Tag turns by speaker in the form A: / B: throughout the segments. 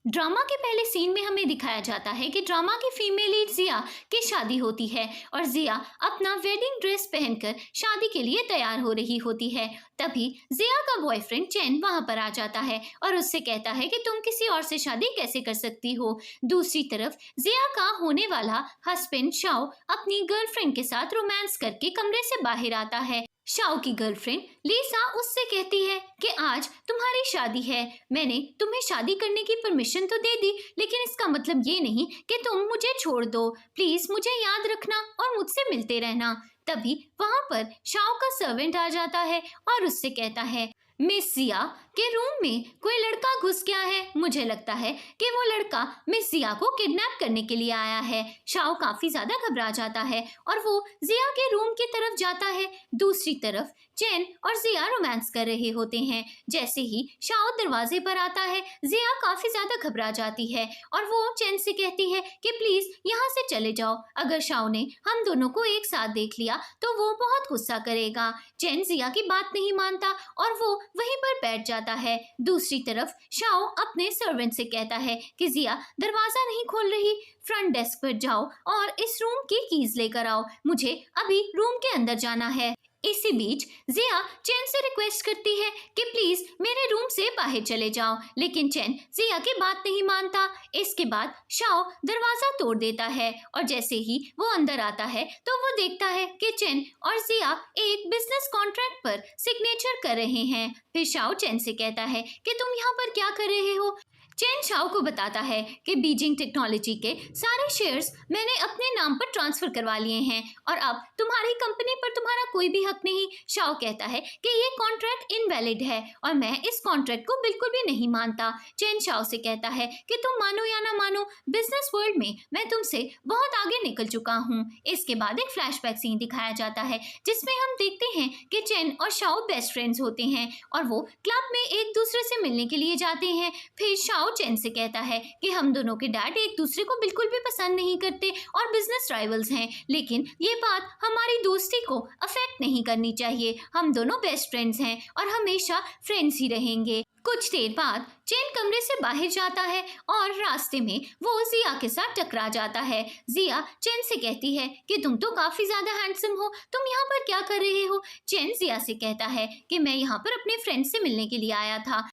A: Drama के पहले scene में हमें दिखाया जाता है कि ड्रामा की फीमेल लीड जिया की शादी होती है और जिया अपना वेडिंग ड्रेस पहनकर शादी के लिए तैयार हो रही होती है। तभी जिया का बॉयफ्रेंड चैन वहां पर आ जाता है और उससे कहता है कि तुम किसी और से शादी कैसे कर सकती हो। दूसरी तरफ जिया का होने वाला हस्बैंड शाओ अपनी गर्लफ्रेंड के साथ रोमांस करके कमरे से बाहर आता है। शाओ की गर्लफ्रेंड लीसा उससे कहती है कि आज तुम्हारी शादी है, मैंने तुम्हें शादी करने की परमिशन तो दे दी, लेकिन इसका मतलब ये नहीं कि तुम मुझे छोड़ दो। प्लीज मुझे याद रखना और मुझसे मिलते रहना। तभी वहां पर शाओ का सर्वेंट आ जाता है और उससे कहता है, मिस जिया के रूम में कोई लड़का घुस गया है। मुझे लगता है कि वो लड़का मिस जिया को किडनैप करने के लिए आया है। शाओ काफी ज्यादा घबरा जाता है और वो जिया के रूम की तरफ जाता है। दूसरी तरफ चैन और जिया रोमांस कर रहे होते हैं। जैसे ही शाओ दरवाजे पर आता है, जिया काफी ज्यादा घबरा जाती है और वो चैन से कहती है कि प्लीज यहाँ से चले जाओ। अगर शाओ ने हम दोनों को एक साथ देख लिया तो वो बहुत गुस्सा करेगा। चैन जिया की बात नहीं मानता और वो वहीं पर बैठ जाता है। दूसरी तरफ शाओ अपने सर्वेंट से कहता है कि जिया दरवाजा नहीं खोल रही, फ्रंट डेस्क पर जाओ और इस रूम की कीज लेकर आओ, मुझे अभी रूम के अंदर जाना है। इसी बीच जिया चैन से रिक्वेस्ट करती है कि प्लीज मेरे रूम से बाहर चले जाओ, लेकिन चैन जिया की बात नहीं मानता। इसके बाद शाओ दरवाजा तोड़ देता है और जैसे ही वो अंदर आता है तो वो देखता है कि चैन और जिया एक बिजनेस कॉन्ट्रैक्ट पर सिग्नेचर कर रहे हैं। फिर शाओ चैन से कहता है कि तुम यहाँ पर क्या कर रहे हो। चैन शाओ को बताता है कि बीजिंग टेक्नोलॉजी के सारे शेयर्स मैंने अपने नाम पर ट्रांसफर करवा लिए हैं और अब तुम्हारी कंपनी पर तुम्हारा कोई भी हक नहीं। शाओ कहता है कि ये कॉन्ट्रैक्ट इनवैलिड है और मैं इस कॉन्ट्रैक्ट को बिल्कुल भी नहीं मानता। चैन शाओ से कहता है कि तुम मानो या ना मानो, बिजनेस वर्ल्ड में मैं तुमसे बहुत आगे निकल चुका हूँ। इसके बाद एक फ्लैशबैक सीन दिखाया जाता है जिसमें हम देखते हैं कि चैन और शाओ बेस्ट फ्रेंड्स होते हैं और वो क्लब में एक दूसरे से मिलने के लिए जाते हैं। फिर शाओ चैन से कहता है कि हम दोनों के डैड एक दूसरे को बिल्कुल भी पसंद नहीं करते और बिजनेस राइवल्स हैं, लेकिन ये बात हमारी दोस्ती को अफेक्ट नहीं करनी चाहिए। हम दोनों बेस्ट फ्रेंड्स हैं और हमेशा फ्रेंड्स ही रहेंगे। कुछ देर बाद चैन कमरे से बाहर जाता है और रास्ते में वो जिया के साथ टकरा जाता है। जिया चैन से कहती है कि तुम तो काफी ज्यादा हैंडसम हो, तुम यहाँ पर क्या कर रहे हो। चैन जिया से कहता है कि मैं यहाँ पर अपने फ्रेंड से मिलने के लिए आया था।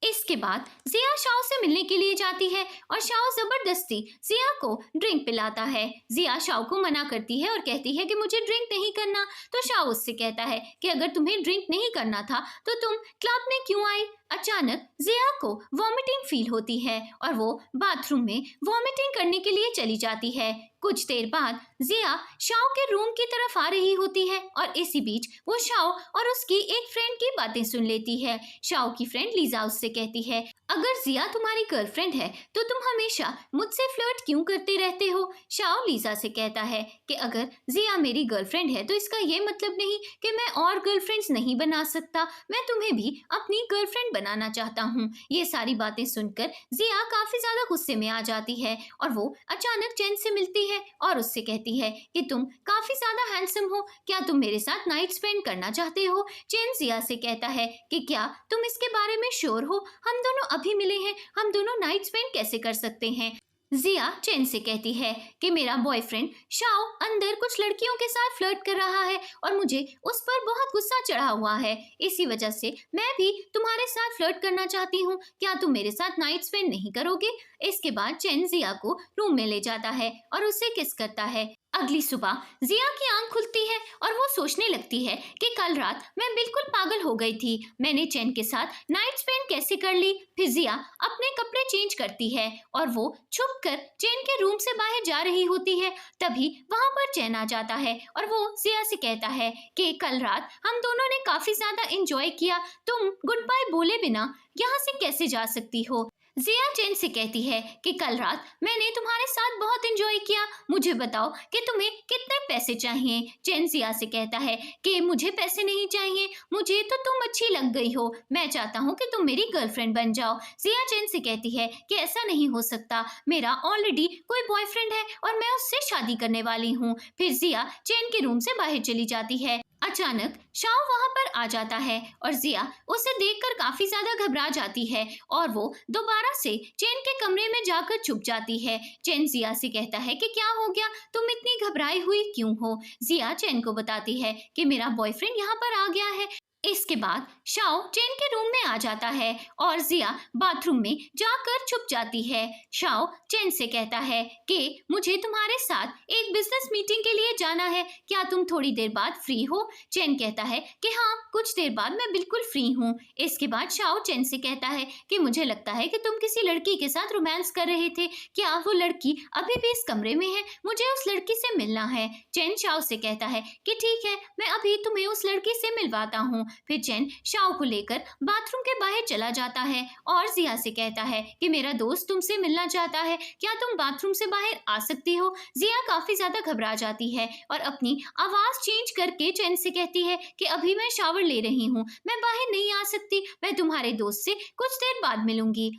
A: इसके बाद जिया शाओ से मिलने के लिए जाती है और शाओ जबरदस्ती जिया को ड्रिंक पिलाता है। जिया शाओ को मना करती है और कहती है कि मुझे ड्रिंक नहीं करना। तो शाओ उससे कहता है कि अगर तुम्हें ड्रिंक नहीं करना था तो तुम क्लब में क्यों आई। अचानक जिया को वॉमिटिंग फील होती है और वो बाथरूम में वॉमिटिंग करने के लिए चली जाती है। कुछ देर बाद जिया शाओ के रूम की तरफ आ रही होती है और इसी बीच वो शाओ और उसकी एक फ्रेंड की बातें सुन लेती है। शाओ की फ्रेंड लीजा उससे कहती है, अगर जिया तुम्हारी गर्लफ्रेंड है तो तुम हमेशा मुझसे फ्लर्ट क्यों करते रहते हो। शाओ लीजा से कहता है कि अगर जिया मेरी गर्लफ्रेंड है तो इसका ये मतलब नहीं कि मैं और गर्लफ्रेंड्स नहीं बना सकता, मैं तुम्हें भी अपनी गर्लफ्रेंड बनाना चाहता हूँ। ये सारी बातें सुनकर जिया काफी ज्यादा गुस्से में आ जाती है और वो अचानक चैन से मिलती है और उससे कहती है कि तुम काफी ज्यादा हैंडसम हो, क्या तुम मेरे साथ नाइट स्पेंड करना चाहते हो। चैन जिया से कहता है कि क्या तुम इसके बारे में श्योर हो, हम दोनों अभी मिले हैं, हम दोनों नाइट स्पेंड कैसे कर सकते हैं। जिया चैन से कहती है कि मेरा बॉयफ्रेंड शाओ अंदर कुछ लड़कियों के साथ फ्लर्ट कर रहा है और मुझे उस पर बहुत गुस्सा चढ़ा हुआ है, इसी वजह से मैं भी तुम्हारे साथ फ्लर्ट करना चाहती हूँ, क्या तुम मेरे साथ नाइट स्पेंड नहीं करोगे। इसके बाद चैन जिया को रूम में ले जाता है और उसे किस करता है। अगली सुबह जिया की आंख खुलती है और वो सोचने लगती है कि कल रात मैं बिल्कुल पागल हो गई थी, मैंने चैन के साथ नाइट स्पेंड कैसे कर ली। फिर जिया अपने कपड़े चेंज करती है और वो छुपकर चैन के रूम से बाहर जा रही होती है। तभी वहां पर चैन आ जाता है और वो जिया से कहता है कि कल रात हम दोनों ने काफी ज्यादा एंजॉय किया, तुम गुड बाय बोले बिना यहाँ से कैसे जा सकती हो। जिया चैन से कहती है कि कल रात मैंने तुम्हारे साथ बहुत एंजॉय किया, मुझे बताओ कि तुम्हें कितने पैसे चाहिए। चैन जिया से कहता है कि मुझे पैसे नहीं चाहिए, मुझे तो तुम अच्छी लग गई हो, मैं चाहता हूँ कि तुम मेरी गर्लफ्रेंड बन जाओ। जिया चैन से कहती है कि ऐसा नहीं हो सकता, मेरा ऑलरेडी कोई बॉयफ्रेंड है और मैं उससे शादी करने वाली हूँ। फिर जिया चैन के रूम से बाहर चली जाती है। अचानक शाओ वहां पर आ जाता है और जिया उसे देखकर काफी ज्यादा घबरा जाती है और वो दोबारा से चेन के कमरे में जाकर छुप जाती है। चेन जिया से कहता है कि क्या हो गया, तुम इतनी घबराई हुई क्यों हो। जिया चेन को बताती है कि मेरा बॉयफ्रेंड यहाँ पर आ गया है। इसके बाद शाओ चेन के रूम में आ जाता है और जिया बाथरूम में जाकर छुप जाती है। शाओ चेन से कहता है कि मुझे तुम्हारे साथ एक बिजनेस मीटिंग के लिए जाना है, क्या तुम थोड़ी देर बाद फ्री हो। चेन कहता है कि हाँ, कुछ देर बाद मैं बिल्कुल फ्री हूँ। इसके बाद शाओ चेन से कहता है कि मुझे लगता है कि तुम किसी लड़की के साथ रोमांस कर रहे थे, क्या वो लड़की अभी भी इस कमरे में है, मुझे उस लड़की से मिलना है। चेन शाओ से कहता है कि ठीक है, मैं अभी तुम्हें उस लड़की से मिलवाता हूँ। फिर चेन शाओ को लेकर बाथरूम के बाहर चला जाता है और जिया से कहता है कि मेरा दोस्त तुमसे मिलना चाहता है, क्या तुम बाथरूम से बाहर आ सकती हो। जिया काफी ज्यादा घबरा जाती है और अपनी आवाज चेंज करके चेन से कहती है कि अभी मैं शावर ले रही हूँ, मैं बाहर नहीं आ सकती, मैं तुम्हारे दोस्त से कुछ देर बाद मिलूंगी।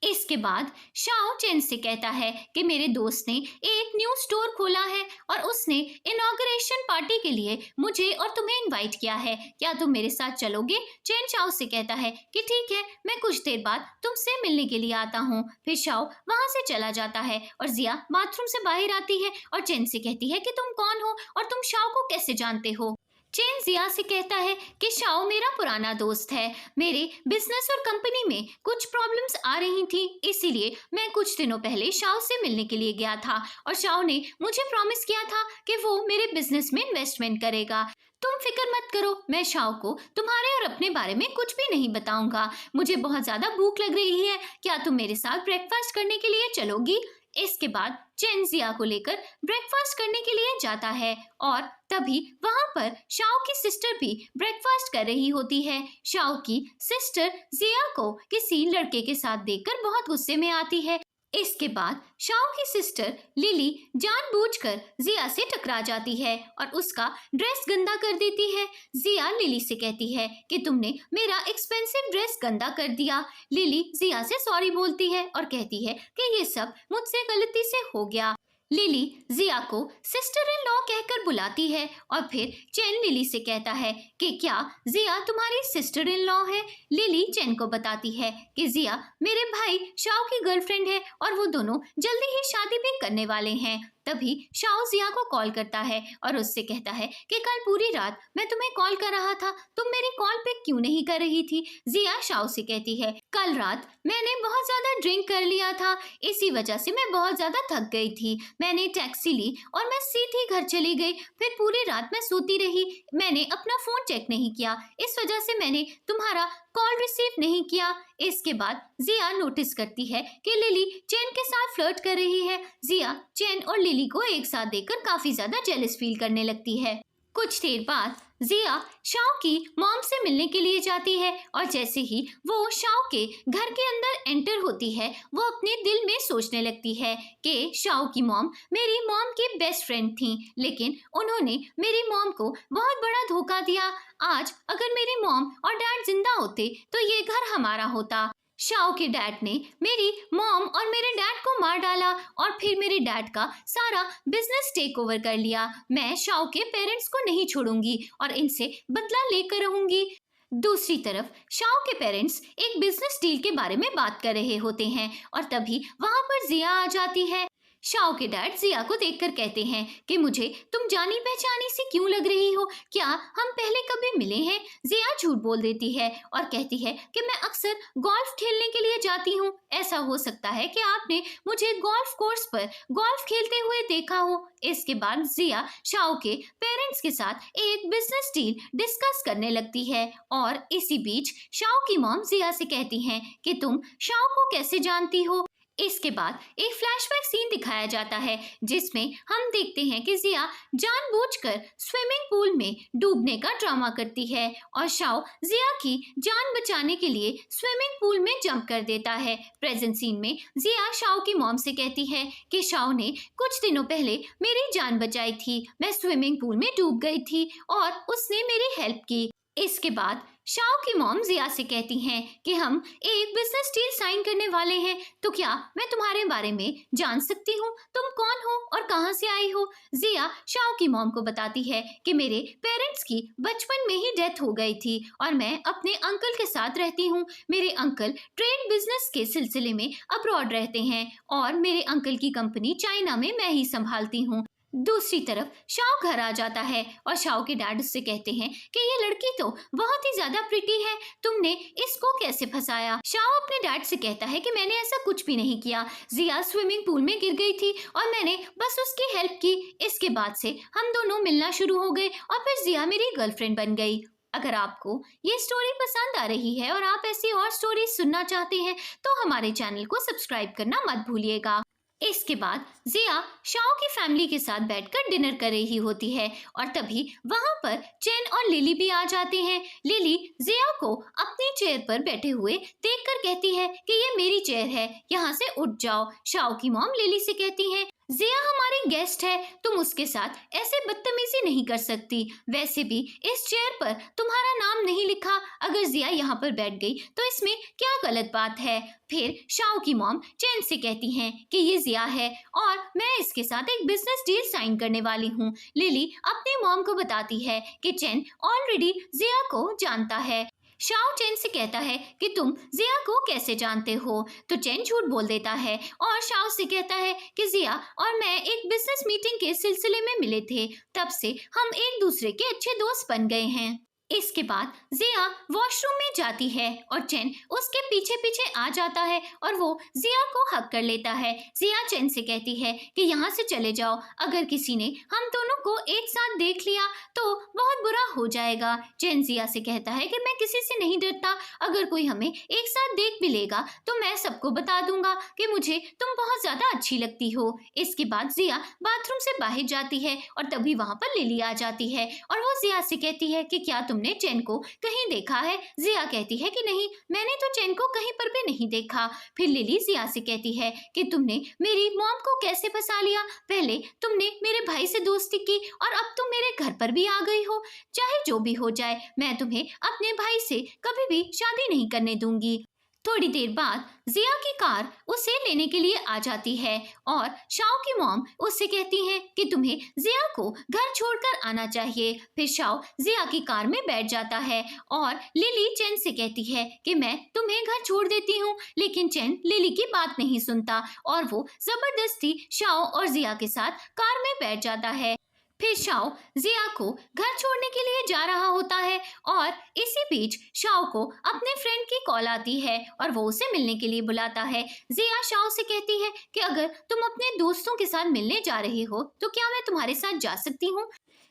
A: इसके बाद शाओ चेन से कहता है कि मेरे दोस्त ने एक न्यू स्टोर खोला है और उसने इनॉग्रेशन पार्टी के लिए मुझे और तुम्हें इनवाइट किया है, क्या तुम मेरे साथ चलोगे। चेन शाओ से कहता है कि ठीक है, मैं कुछ देर बाद तुमसे मिलने के लिए आता हूँ। फिर शाओ वहां से चला जाता है और जिया बाथरूम से बाहर आती है और चेन से कहती है कि तुम कौन हो और तुम शाओ को कैसे जानते हो। चेन जिया से कहता है कि शाओ मेरा पुराना दोस्त है, मेरे बिजनेस और कंपनी में कुछ प्रॉब्लम्स आ रही थी, इसीलिए मैं कुछ दिनों पहले शाओ से मिलने के लिए गया था और शाओ ने मुझे प्रॉमिस किया था कि वो मेरे बिजनेस में इन्वेस्टमेंट करेगा। तुम फिक्र मत करो, मैं शाओ को तुम्हारे और अपने बारे में कुछ भी नहीं बताऊंगा। मुझे बहुत ज्यादा भूख लग रही है, क्या तुम मेरे साथ ब्रेकफास्ट करने के लिए चलोगी। इसके बाद चेन जिया को लेकर ब्रेकफास्ट करने के लिए जाता है और तभी वहां पर शाओ की सिस्टर भी ब्रेकफास्ट कर रही होती है। शाओ की सिस्टर जिया को किसी लड़के के साथ देखकर बहुत गुस्से में आती है। इसके बाद शाओ की सिस्टर लिली जानबूझकर जिया से टकरा जाती है और उसका ड्रेस गंदा कर देती है। जिया लिली से कहती है कि तुमने मेरा एक्सपेंसिव ड्रेस गंदा कर दिया। लिली जिया से सॉरी बोलती है और कहती है कि ये सब मुझसे गलती से हो गया। लिली जिया को सिस्टर इन लॉ कहकर बुलाती है और फिर चेन लिली से कहता है कि क्या जिया तुम्हारी सिस्टर इन लॉ है। लिली चेन को बताती है कि जिया मेरे भाई शाओ की गर्लफ्रेंड है और वो दोनों जल्दी ही शादी भी करने वाले हैं। तभी शाओ जिया को कॉल करता है और उससे कहता है कि कल पूरी रात मैं तुम्हें कॉल कर रहा था, तुम मेरी कॉल पे क्यों नहीं कर रही थी। जिया शाओ से कहती है कल रात मैंने बहुत ज्यादा ड्रिंक कर लिया था, इसी वजह से मैं बहुत ज्यादा थक गई थी, मैंने टैक्सी ली और मैं सीधी घर चली गई, फिर पूरी रात मैं सोती रही, मैंने अपना फोन चेक नहीं किया, इस वजह से मैंने तुम्हारा कॉल रिसीव नहीं किया। इसके बाद जिया नोटिस करती है कि लिली चेन के साथ फ्लर्ट कर रही है। जिया चेन और लिली को एक साथ देखकर काफी ज्यादा जेलस फील करने लगती है। कुछ देर बाद जिया शाओ की मॉम से मिलने के लिए जाती है और जैसे ही वो शाओ के घर के अंदर एंटर होती है वो अपने दिल में सोचने लगती है कि शाओ की मॉम मेरी मॉम की बेस्ट फ्रेंड थी, लेकिन उन्होंने मेरी मॉम को बहुत बड़ा धोखा दिया। आज अगर मेरी मॉम और डैड जिंदा होते तो ये घर हमारा होता। शाओ के डैड ने मेरी मॉम और मेरे डैड को मार डाला और फिर मेरे डैड का सारा बिजनेस टेक ओवर कर लिया। मैं शाओ के पेरेंट्स को नहीं छोड़ूंगी और इनसे बदला लेकर रहूंगी। दूसरी तरफ शाओ के पेरेंट्स एक बिजनेस डील के बारे में बात कर रहे होते हैं और तभी वहां पर जिया आ जाती है। शाओ के डैड जिया को देखकर कहते हैं कि मुझे तुम जानी पहचानी सी क्यों लग रही हो, क्या हम पहले कभी मिले हैं। जिया झूठ बोल देती है और कहती है कि मैं अक्सर गोल्फ खेलने के लिए जाती हूँ, ऐसा हो सकता है कि आपने मुझे गोल्फ कोर्स पर गोल्फ खेलते हुए देखा हो। इसके बाद जिया शाओ के पेरेंट्स के साथ एक बिजनेस डील डिस्कस करने लगती है और इसी बीच शाओ की मॉम जिया से कहती हैं कि तुम शाओ को कैसे जानती हो। इसके बाद एक फ्लैशबैक सीन दिखाया जाता है जिसमें हम देखते हैं कि जिया जानबूझकर स्विमिंग पूल में डूबने का ड्रामा करती है और शाओ जिया की जान बचाने के लिए स्विमिंग पूल में जंप कर देता है। प्रेजेंट सीन में जिया शाओ की मॉम से कहती है कि शाओ ने कुछ दिनों पहले मेरी जान बचाई थी, मैं स्विमिंग पूल में डूब गई थी और उसने मेरी हेल्प की। इसके बाद शाओ की मॉम जिया से कहती हैं कि हम एक बिजनेस डील साइन करने वाले हैं, तो क्या मैं तुम्हारे बारे में जान सकती हूँ? तुम कौन हो और कहाँ से आई हो? जिया शाओ की मॉम को बताती है कि मेरे पेरेंट्स की बचपन में ही डेथ हो गई थी और मैं अपने अंकल के साथ रहती हूँ। मेरे अंकल ट्रेड बिजनेस के सिलसिले में अब्रॉड रहते हैं और मेरे अंकल की कंपनी चाइना में मैं ही संभालती हूँ। दूसरी तरफ शाओ घर आ जाता है और शाओ के डैड उससे कहते हैं कि ये लड़की तो बहुत ही ज्यादा प्रिटी है, तुमने इसको कैसे फंसाया? शाओ अपने डैड से कहता है कि मैंने ऐसा कुछ भी नहीं किया, जिया स्विमिंग पूल में गिर गई थी और मैंने बस उसकी हेल्प की। इसके बाद से हम दोनों मिलना शुरू हो गए और फिर जिया मेरी गर्लफ्रेंड बन गई। अगर आपको ये स्टोरी पसंद आ रही है और आप ऐसी और स्टोरी सुनना चाहते हैं तो हमारे चैनल को सब्सक्राइब करना मत भूलिएगा। इसके बाद जिया शाओ की फैमिली के साथ बैठकर डिनर कर रही होती है और तभी वहां पर चेन और लिली भी आ जाते हैं। लिली जिया को अपनी चेयर पर बैठे हुए देखकर कहती है कि ये मेरी चेयर है, यहाँ से उठ जाओ। शाओ की मॉम लिली से कहती है, जिया हमारी गेस्ट है, तुम उसके साथ ऐसे बदतमीजी नहीं कर सकती। वैसे भी इस चेयर पर तुम्हारा नाम नहीं लिखा, अगर जिया यहाँ पर बैठ गई तो इसमें क्या गलत बात है? फिर शाओ की मॉम चैन से कहती हैं कि ये जिया है और मैं इसके साथ एक बिजनेस डील साइन करने वाली हूँ। लिली अपनी मॉम को बताती है कि चैन ऑलरेडी जिया को जानता है। शाओ चेन से कहता है कि तुम जिया को कैसे जानते हो? तो चेन झूठ बोल देता है और शाओ से कहता है कि जिया और मैं एक बिजनेस मीटिंग के सिलसिले में मिले थे, तब से हम एक दूसरे के अच्छे दोस्त बन गए हैं। इसके बाद जिया वॉशरूम में जाती है और चेन उसके पीछे पीछे आ जाता है और वो जिया को हक कर लेता है। जिया चेन से कहती है कि यहाँ से चले जाओ, अगर किसी ने हम दोनों को एक साथ देख लिया तो बहुत बुरा हो जाएगा। चेन जिया से कहता है कि मैं किसी से नहीं डरता, अगर कोई हमें एक साथ देख भी लेगा तो मैं सबको बता दूंगा कि मुझे तुम बहुत ज्यादा अच्छी लगती हो। इसके बाद जिया बाथरूम से बाहर जाती है और तभी वहां पर लिली आ जाती है और वो जिया से कहती है कि क्या तुमने चेन को कहीं देखा है? जिया कहती है कि नहीं, मैंने तो चेन को कहीं पर भी नहीं देखा। फिर लिली जिया से कहती है कि तुमने मेरी मॉम को कैसे फंसा लिया? पहले तुमने मेरे भाई से दोस्ती की और अब तुम मेरे घर पर भी आ गई हो। चाहे जो भी हो जाए, मैं तुम्हें अपने भाई से कभी भी शादी नहीं करने दूंगी। थोड़ी देर बाद जिया की कार उसे लेने के लिए आ जाती है और शाओ की मॉम उससे कहती हैं कि तुम्हें जिया को घर छोड़कर आना चाहिए। फिर शाओ जिया की कार में बैठ जाता है और लिली चेन से कहती है कि मैं तुम्हें घर छोड़ देती हूँ, लेकिन चेन लिली की बात नहीं सुनता और वो जबरदस्ती शाओ और जिया के साथ कार में बैठ जाता है। फिर शाओ जिया को घर छोड़ने के लिए जा रहा होता है और इसी बीच शाओ को अपने फ्रेंड की कॉल आती है और वो उसे मिलने के लिए बुलाता है। जिया शाओ से कहती है कि अगर तुम अपने दोस्तों के साथ मिलने जा रही हो तो क्या मैं तुम्हारे साथ जा सकती हूँ?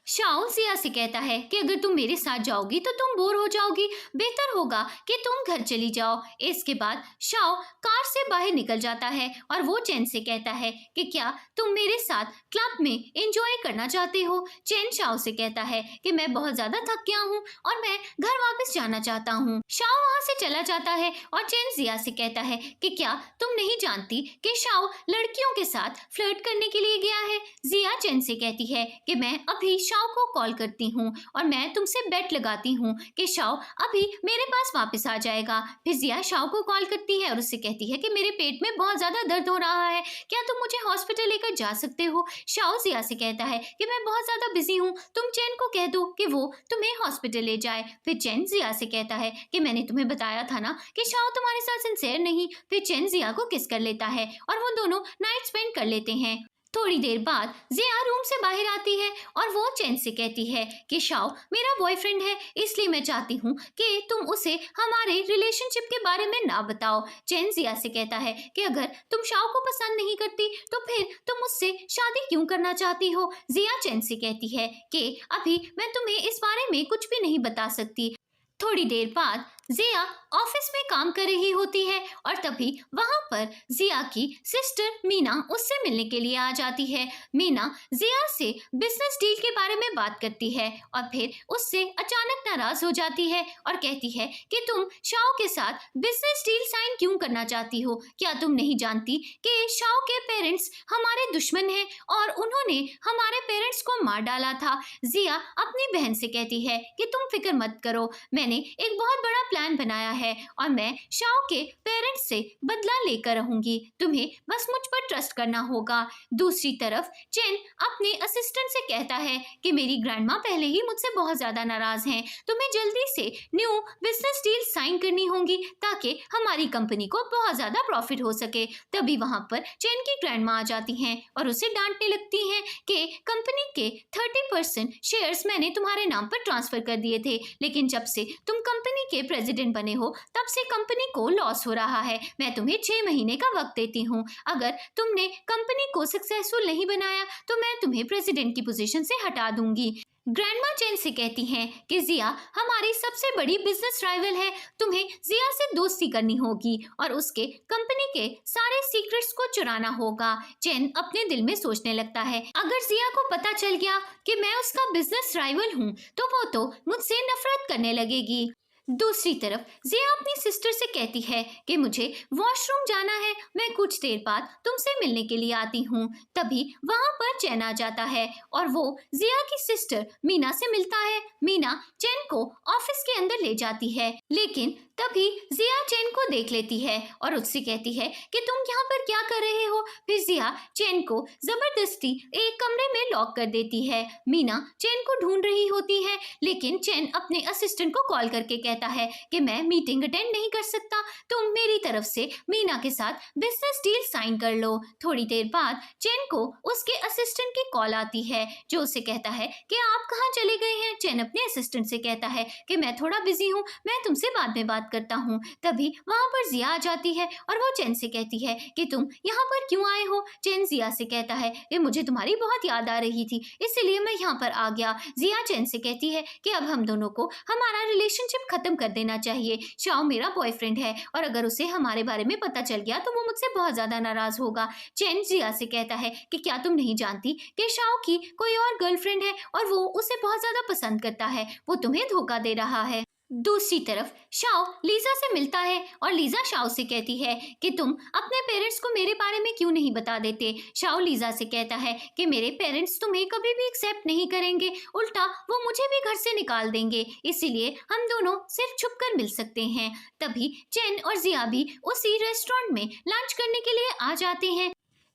A: शाओ जिया से कहता है कि अगर तुम मेरे साथ जाओगी तो तुम बोर हो जाओगी, बेहतर होगा कि तुम घर चली जाओ। इसके बाद शाओ कार से बाहर निकल जाता है और वो चेन से कहता है कि क्या तुम मेरे साथ क्लब में एंजॉय करना चाहते हो? चेन शाओ से कहता है कि मैं बहुत ज्यादा थक गया हूँ और मैं घर वापस जाना चाहता हूँ। शाओ वहाँ से चला जाता है और चेन जिया से कहता है कि क्या तुम नहीं जानती कि शाओ लड़कियों के साथ फ्लर्ट करने के लिए गया है? जिया चेन से कहती है कि मैं अभी शाओ को कॉल करती हूँ और मैं तुमसे बेट लगाती हूँ कि शाओ अभी मेरे पास वापस आ जाएगा। फिर जिया शाओ को कॉल करती है और उससे कहती है कि मेरे पेट में बहुत ज्यादा दर्द हो रहा है, क्या तुम मुझे हॉस्पिटल लेकर जा सकते हो? शाओ जिया से कहता है कि मैं बहुत ज्यादा बिजी हूँ, तुम चैन को कह दो कि वो तुम्हें हॉस्पिटल ले जाए। फिर चैन जिया से कहता है कि मैंने तुम्हें बताया था ना कि शाओ तुम्हारे साथ सिंसियर नहीं। फिर चैन जिया को किस कर लेता है और वो दोनों नाइट स्पेंड कर लेते हैं। थोड़ी देर बाद जिया रूम से बाहर आती है और वो चैन से कहती है कि शाओ मेरा बॉयफ्रेंड है, इसलिए मैं चाहती हूँ कि तुम उसे हमारे रिलेशनशिप के बारे में ना बताओ। चैन जिया से कहता है कि अगर तुम शाओ को पसंद नहीं करती तो फिर तुम उससे शादी क्यों करना चाहती हो? जिया चैन से कहती है कि अभी मैं तुम्हें इस बारे में कुछ भी नहीं बता सकती। थोड़ी देर बाद जिया ऑफिस में काम कर रही होती है और तभी वहां पर जिया की सिस्टर मीना उससे मिलने के लिए आ जाती है। मीना जिया से बिजनेस डील के बारे में बात करती है और फिर उससे अचानक नाराज हो जाती है और कहती है कि तुम शाओ के साथ बिजनेस डील साइन क्यों करना चाहती हो? क्या तुम नहीं जानती कि शाओ के पेरेंट्स हमारे दुश्मन हैं और उन्होंने हमारे पेरेंट्स को मार डाला था? जिया अपनी बहन से कहती है कि तुम फिक्र मत करो, मैंने एक बहुत बड़ा प्लान बनाया है और मैं शाओ के पेरेंट्स से बदला लेकर रहूंगी, तुम्हें बस मुझ पर ट्रस्ट करना होगा। दूसरी तरफ चेन अपने असिस्टेंट से कहता है कि मेरी ग्रैंडमा पहले ही मुझसे बहुत ज्यादा नाराज हैं, तुम्हें जल्दी से न्यू बिजनेस डील साइन करनी होगी ताकि हमारी कंपनी को बहुत ज्यादा प्रॉफिट हो सके। तभी वहां पर चेन की ग्रैंडमा आ जाती हैं और उसे डांटने लगती हैं कि कंपनी के 30% शेयर्स मैंने तुम्हारे नाम पर ट्रांसफर कर दिए थे, लेकिन जब से तुम कंपनी के प्रेसिडेंट बने हो तब से कंपनी को लॉस हो रहा है। मैं तुम्हें 6 महीने का वक्त देती हूँ, अगर तुमने कंपनी को सक्सेसफुल नहीं बनाया तो मैं तुम्हें प्रेसिडेंट की पोजीशन से हटा दूंगी। ग्रैंडमा चेन से कहती हैं कि जिया हमारी सबसे बड़ी बिजनेस राइवल है, तुम्हें जिया से दोस्ती करनी होगी और उसके कंपनी के सारे सीक्रेट्स को चुराना होगा। चेन अपने दिल में सोचने लगता है, अगर जिया को पता चल गया कि मैं उसका बिजनेस राइवल हूँ तो वो तो मुझसे नफरत करने लगेगी। दूसरी तरफ जिया अपनी सिस्टर से कहती है कि मुझे वॉशरूम जाना है, मैं कुछ देर बाद तुमसे मिलने के लिए आती हूँ। तभी वहां पर चैन आ जाता है और वो जिया की सिस्टर मीना से मिलता है। मीना चैन को ऑफिस के अंदर ले जाती है, लेकिन तभी जिया चैन को देख लेती है और उससे कहती है कि तुम यहाँ पर क्या कर रहे हो? फिर जिया चैन को जबरदस्ती एक कमरे में लॉक कर देती है। मीना चैन को ढूंढ रही होती है, लेकिन चैन अपने असिस्टेंट को कॉल करके कहता है कि मैं मीटिंग अटेंड नहीं कर सकता, तुम मेरी तरफ से मीना के साथ बिजनेस डील साइन कर लो। थोड़ी देर बाद चैन को उसके असिस्टेंट की कॉल आती है जो उसे कहता है कि आप कहाँ चले गए हैं? चैन अपने असिस्टेंट से कहता है कि मैं थोड़ा बिजी हूँ, मैं तुमसे बाद में बात करता हूँ। तभी वहां पर जिया आ जाती है और वो चैन से कहती है कि तुम यहाँ पर क्यों आए हो? चैन जिया से कहता है कि मुझे तुम्हारी बहुत याद आ रही थी, इसलिए मैं यहाँ पर आ गया। जिया चैन से कहती है कि अब हम दोनों को हमारा रिलेशनशिप खत्म कर देना चाहिए। शाओ मेरा बॉयफ्रेंड है और अगर उसे हमारे बारे में पता चल गया तो वो मुझसे बहुत ज्यादा नाराज होगा। चैन जिया से कहता है कि क्या तुम नहीं जानती कि शाओ की कोई और गर्लफ्रेंड है और वो उसे बहुत ज्यादा पसंद करता है, वो तुम्हें धोखा दे रहा है। दूसरी तरफ शाओ लीजा से मिलता है और लीजा शाओ से कहती है कि तुम अपने पेरेंट्स को मेरे बारे में क्यों नहीं बता देते। शाओ लीजा से कहता है कि मेरे पेरेंट्स तुम्हें कभी भी एक्सेप्ट नहीं करेंगे, उल्टा वो मुझे भी घर से निकाल देंगे, इसीलिए हम दोनों सिर्फ छुप कर मिल सकते हैं। तभी चैन और जिया भी उसी रेस्टोरेंट में लंच करने के लिए आ जाते हैं।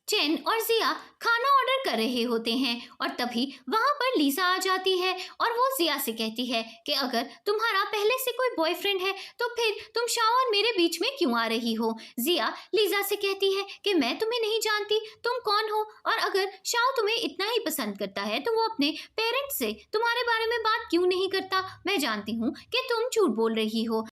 A: चैन और जिया खाना ऑर्डर कर रहे होते हैं और तभी वहां पर लीजा आ जाती है और वो जिया से कहती है कि अगर तुम्हारा पहले से कोई बॉयफ्रेंड है तो फिर तुम शाओ और मेरे बीच में क्यों आ रही हो? जिया लीजा से कहती है कि मैं तुम्हें नहीं जानती, तुम कौन हो, और अगर शाओ तुम्हें इतना ही पसंद करता है तो वो अपने पेरेंट्स से तुम्हारे बारे में बात क्यों नहीं करता? मैं जानती हूँ कि तुम झूठ बोल रही हो।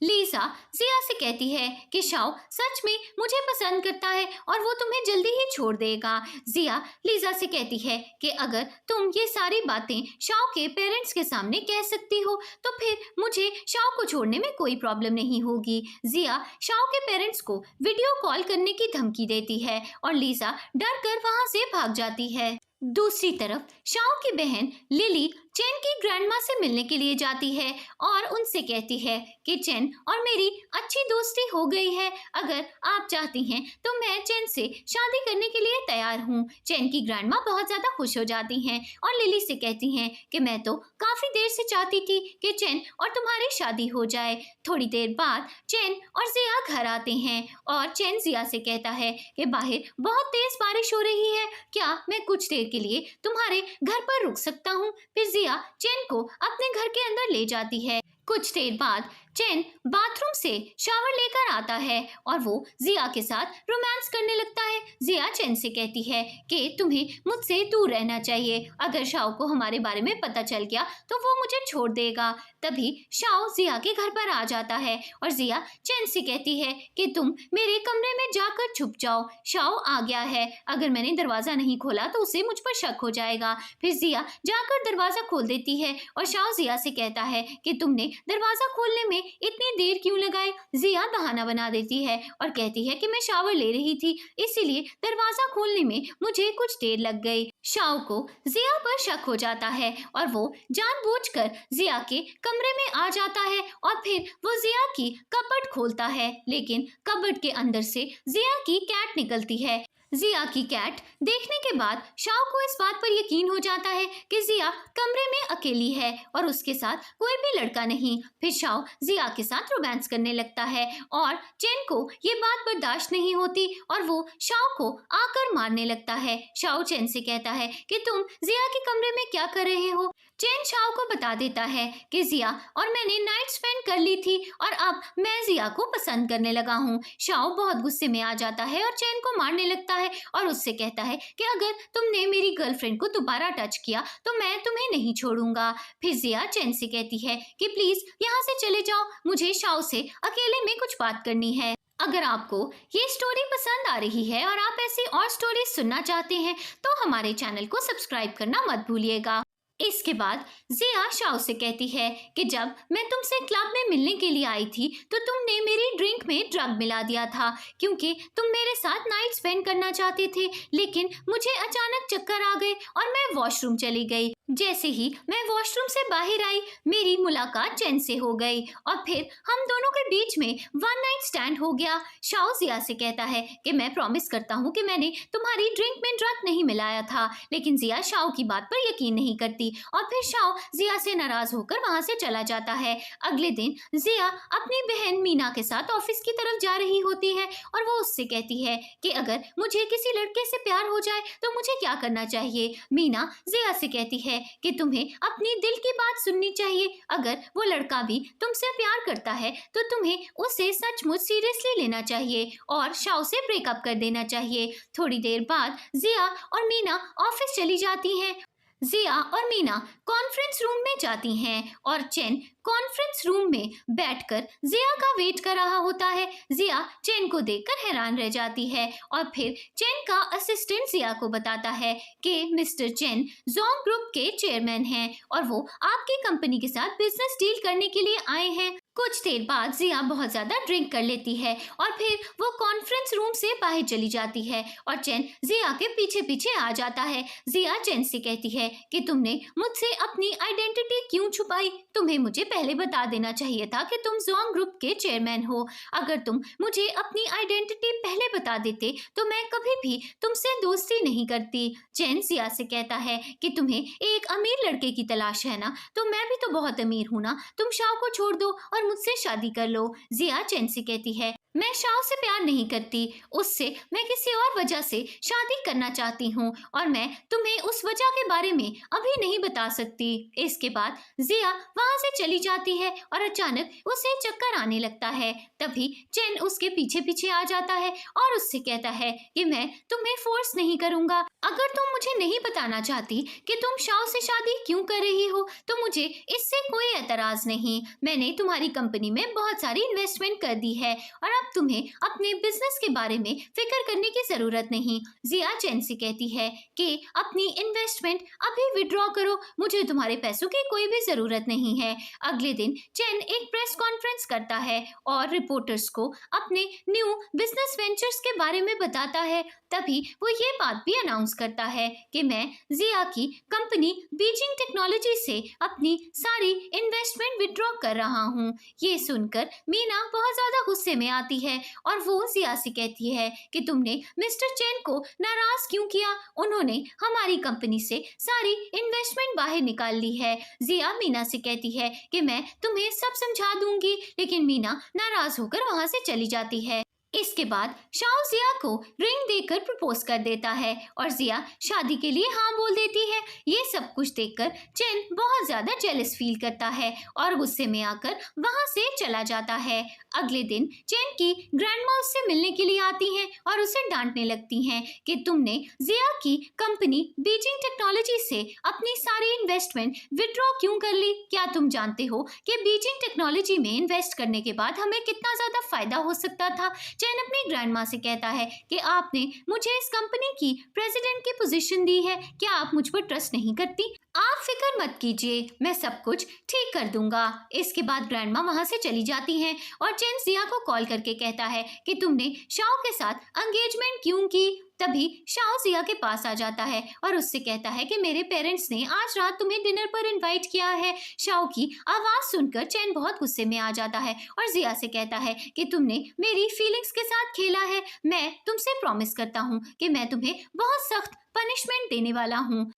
A: लीजा जिया से कहती है कि शाओ सच में मुझे पसंद करता है और वो तुम्हें जल्दी ही छोड़ देगा। जिया लीजा से कहती है कि अगर तुम ये सारी बातें शाओ के पेरेंट्स के सामने कह सकती हो तो फिर मुझे शाओ को छोड़ने में कोई प्रॉब्लम नहीं होगी। जिया शाओ के पेरेंट्स को वीडियो कॉल करने की धमकी देती है और लीजा डर कर वहां से भाग जाती है। दूसरी तरफ शाओ की बहन लिली चैन की ग्रैंडमा से मिलने के लिए जाती है और उनसे कहती है कि चैन और मेरी अच्छी दोस्ती हो गई है, अगर आप चाहती हैं तो मैं चैन से शादी करने के लिए तैयार हूँ। चैन की ग्रैंडमा बहुत ज्यादा खुश हो जाती हैं और लिली से कहती हैं कि मैं तो काफी देर से चाहती थी कि चैन और तुम्हारी शादी हो जाए। थोड़ी देर बाद चैन और जिया घर आते हैं और चैन जिया से कहता है कि बाहर बहुत तेज बारिश हो रही है, क्या मैं कुछ देर के लिए तुम्हारे घर पर रुक सकता हूँ? फिर जिया चैन को अपने घर के अंदर ले जाती है। कुछ देर बाद चैन बाथरूम से शावर लेकर आता है और वो जिया के साथ रोमांस करने लगता है। जिया चैन से कहती है कि तुम्हें मुझसे दूर रहना चाहिए। अगर शाओ को हमारे बारे में पता चल गया तो वो मुझे छोड़ देगा। तभी शाओ जिया के घर पर आ जाता है और जिया चैन से कहती है कि तुम मेरे कमरे में जाकर छुप जाओ। शाओ आ गया है, अगर मैंने दरवाजा नहीं खोला तो उसे मुझ पर शक हो जाएगा। फिर जिया जाकर दरवाजा खोल देती है और शाओ जिया से कहता है कि तुमने दरवाजा खोलने में इतनी देर क्यों लगाई। जिया बहाना बना देती है और कहती है कि मैं शावर ले रही थी, इसीलिए दरवाजा खोलने में मुझे कुछ देर लग गई। शाओ को जिया पर शक हो जाता है और वो जानबूझकर जिया के कमरे में आ जाता है और फिर वो जिया की कपबोर्ड खोलता है, लेकिन कपबोर्ड के अंदर से जिया की कैट निकलती है। जिया की कैट देखने के बाद शाओ को इस बात पर यकीन हो जाता है कि जिया कमरे में अकेली है और उसके साथ कोई भी लड़का नहीं। फिर शाओ जिया के साथ रोमांस करने लगता है और चैन को ये बात बर्दाश्त नहीं होती और वो शाओ को आकर मारने लगता है। शाओ चैन से कहता है कि तुम जिया के कमरे में क्या कर रहे हो। चैन शाओ को बता देता है कि जिया और मैंने नाइट स्पेंड कर ली थी और अब मैं जिया को पसंद करने लगा हूँ। शाओ बहुत गुस्से में आ जाता है और चैन को मारने लगता है और उससे कहता है कि अगर तुमने मेरी गर्लफ्रेंड को दोबारा टच किया तो मैं तुम्हें नहीं छोड़ूंगा। फिर जिया चैन से कहती है कि प्लीज यहाँ से चले जाओ, मुझे शाओ से अकेले में कुछ बात करनी है। अगर आपको ये स्टोरी पसंद आ रही है और आप ऐसी और स्टोरी सुनना चाहते हैं तो हमारे चैनल को सब्सक्राइब करना मत भूलिएगा। इसके बाद जिया शाओ से कहती है कि जब मैं तुमसे क्लब में मिलने के लिए आई थी तो तुमने मेरी ड्रिंक में ड्रग मिला दिया था क्योंकि तुम मेरे साथ नाइट स्पेंड करना चाहते थे, लेकिन मुझे अचानक चक्कर आ गए और मैं वॉशरूम चली गई। जैसे ही मैं वॉशरूम से बाहर आई मेरी मुलाकात चैन से हो गई और फिर हम दोनों के बीच में वन नाइट स्टैंड हो गया। शाओ जिया से कहता है कि मैं प्रॉमिस करता हूँ कि मैंने तुम्हारी ड्रिंक में ड्रग नहीं मिलाया था, लेकिन जिया शाओ की बात पर यकीन नहीं करती और फिर शाओ जिया से नाराज होकर वहां से चला जाता है। अगले दिन जिया अपनी बहन मीना के साथ ऑफिस की तरफ जा रही होती है और वो उससे कहती है कि अगर मुझे किसी लड़के से प्यार हो जाए तो मुझे क्या करना चाहिए। मीना जिया से कहती है कि तुम्हें अपनी दिल की बात सुननी चाहिए। अगर वो लड़का भी तुमसे प्यार करता है तो तुम्हें उसे सचमुच सीरियसली लेना चाहिए और शाओ से ब्रेकअप कर देना चाहिए। थोड़ी देर बाद जिया और मीना ऑफिस चली जाती हैं। जिया और मीना कॉन्फ्रेंस रूम में जाती हैं और चैन कॉन्फ्रेंस रूम में बैठकर जिया का वेट कर रहा होता है। जिया चैन को देखकर हैरान रह जाती है और फिर चैन का असिस्टेंट जिया को बताता है कि मिस्टर चैन जोंग ग्रुप के चेयरमैन हैं और वो आपकी कंपनी के साथ बिजनेस डील करने के लिए आए हैं। कुछ देर बाद जिया बहुत ज्यादा ड्रिंक कर लेती है और फिर वो कॉन्फ्रेंस रूम से बाहर चली जाती है और चैन जिया के पीछे पीछे आ जाता है। जिया चैन से कहती है कि तुमने मुझसे अपनी आइडेंटिटी क्यों छुपाई, तुम्हें मुझे पहले बता देना चाहिए था कि तुम जोंग ग्रुप के चेयरमैन हो। अगर तुम मुझे अपनी आइडेंटिटी पहले बता देते तो मैं कभी भी तुमसे दोस्ती नहीं करती। चैन जिया से कहता है कि तुम्हें एक अमीर लड़के की तलाश है ना, तो मैं भी तो बहुत अमीर हूँ ना, तुम शाओ को छोड़ दो और मुझसे शादी कर लो। जिया चैन से कहती है मैं शाओ से प्यार नहीं करती, उससे मैं किसी और वजह से शादी करना चाहती हूँ और मैं तुम्हें उस वजह के बारे में अभी नहीं बता सकती। इसके बाद जिया वहां से चली जाती है और अचानक उसे चक्कर आने लगता है। तभी चैन उसके पीछे पीछे आ जाता है और उससे कहता है कि मैं तुम्हें फोर्स नहीं करूंगा। अगर तुम मुझे नहीं बताना चाहती कि तुम शाओ से शादी क्यों कर रही हो तो मुझे इससे कोई एतराज नहीं। मैंने तुम्हारी कंपनी में बहुत सारी इन्वेस्टमेंट कर दी है और अब तुम्हें अपने बिजनेस के बारे में फिक्र करने की जरूरत नहीं। जिया चैन से कहती है कि अपनी इन्वेस्टमेंट अभी विड्रॉ करो, मुझे तुम्हारे पैसों की कोई भी जरूरत नहीं है। अगले दिन चैन एक प्रेस कॉन्फ्रेंस करता है और रिपोर्टर्स को अपने न्यू बिजनेस वेंचर्स के बारे में बताता है। तभी वो ये बात भी अनाउंस करता है कि मैं जिया की कंपनी बीजिंग टेक्नोलॉजी से अपनी सारी इन्वेस्टमेंट विड्रॉ कर रहा हूँ। ये सुनकर मीना बहुत ज्यादा गुस्से में आती है और वो जिया से कहती है कि तुमने मिस्टर चैन को नाराज क्यों किया, उन्होंने हमारी कंपनी से सारी इन्वेस्टमेंट बाहर निकाल ली है। जिया मीना से कहती है कि मैं तुम्हें सब समझा दूंगी, लेकिन मीना नाराज होकर वहां से चली जाती है। इसके बाद शाओ जिया को रिंग देकर प्रपोज कर देता है और जिया शादी के लिए हाँ बोल देती है। ये सब कुछ देखकर चेन बहुत ज्यादा जेलस फील करता है और गुस्से में आकर वहां से चला जाता है। अगले दिन चेन की ग्रैंडमा उससे मिलने के लिए आती हैं और उसे डांटने लगती हैं कि तुमने जिया की कंपनी बीजिंग टेक्नोलॉजी से अपनी सारी इन्वेस्टमेंट विड्रॉ क्यों कर ली? क्या तुम जानते हो कि बीजिंग टेक्नोलॉजी में इन्वेस्ट करने के बाद हमें कितना ज्यादा फायदा हो सकता था? चेन अपनी ग्रैंडमा से कहता है कि आपने मुझे इस कंपनी की प्रेसिडेंट की पोजीशन दी है, क्या आप मुझ पर ट्रस्ट नहीं करती? आप फिक्र मत कीजिए, मैं सब कुछ ठीक कर दूंगा। इसके बाद ग्रैंडमा वहां से चली जाती हैं और चेन जिया को कॉल करके कहता है कि तुमने शाओ के साथ एंगेजमेंट क्यों की? तभी शाओ जिया के पास आ जाता है और उससे कहता है कि मेरे पेरेंट्स ने आज रात तुम्हें डिनर पर इनवाइट किया है। शाओ की आवाज सुनकर चैन बहुत गुस्से में आ जाता है और जिया से कहता है कि तुमने मेरी फीलिंग्स के साथ खेला है। मैं तुमसे प्रॉमिस करता हूँ कि मैं तुम्हें बहुत सख्त पनिशमेंट देने वाला हूँ।